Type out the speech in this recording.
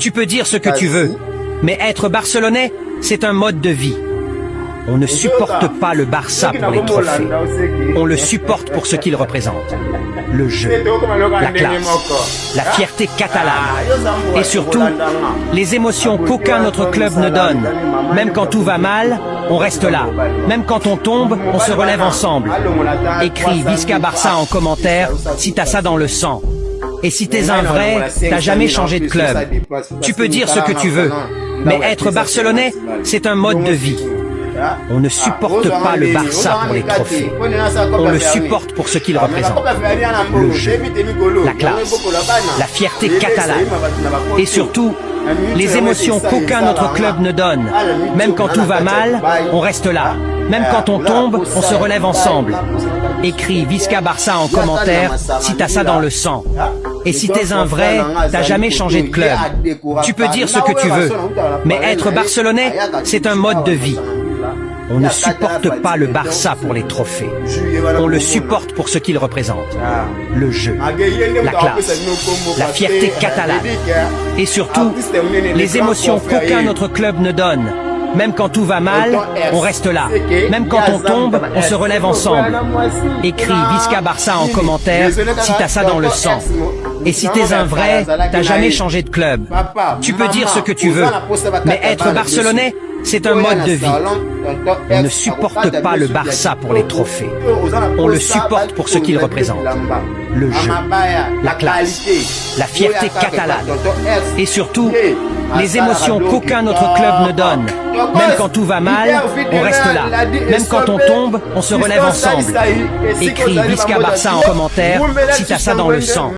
Tu peux dire ce que tu veux, mais être barcelonais, c'est un mode de vie. On ne supporte pas le Barça pour les trophées. On le supporte pour ce qu'il représente. Le jeu, la classe, la fierté catalane et surtout, les émotions qu'aucun autre club ne donne. Même quand tout va mal, on reste là. Même quand on tombe, on se relève ensemble. Écris Visca Barça en commentaire si t'as ça dans le sang. Et si t'es un vrai, t'as jamais changé de club. Tu peux dire ce que tu veux, mais être barcelonais, c'est un mode de vie. On ne supporte pas le Barça pour les trophées. On le supporte pour ce qu'il représente. Le jeu, la classe, la fierté catalane et surtout, les émotions qu'aucun autre club ne donne. Même quand tout va mal, on reste là. Même quand on tombe, on se relève ensemble. Écris Visca Barça en commentaire si t'as ça dans le sang. Et si t'es un vrai, t'as jamais changé de club. Tu peux dire ce que tu veux, mais être barcelonais, c'est un mode de vie. On ne supporte pas le Barça pour les trophées. On le supporte pour ce qu'il représente. Le jeu, la classe, la fierté catalane et surtout, les émotions qu'aucun autre club ne donne. Même quand tout va mal, on reste là. Même quand on tombe, on se relève ensemble. Écris Visca Barça en commentaire si t'as ça dans le sang. Et si t'es un vrai, t'as jamais changé de club. Tu peux dire ce que tu veux, mais être barcelonais, c'est un mode de vie. On ne supporte pas le Barça pour les trophées. On le supporte pour ce qu'il représente. Le jeu, la classe, la fierté catalane et surtout, les émotions qu'aucun autre club ne donne. Même quand tout va mal, on reste là. Même quand on tombe, on se relève ensemble. Écris Visca Barça en commentaire si t'as ça dans le sang.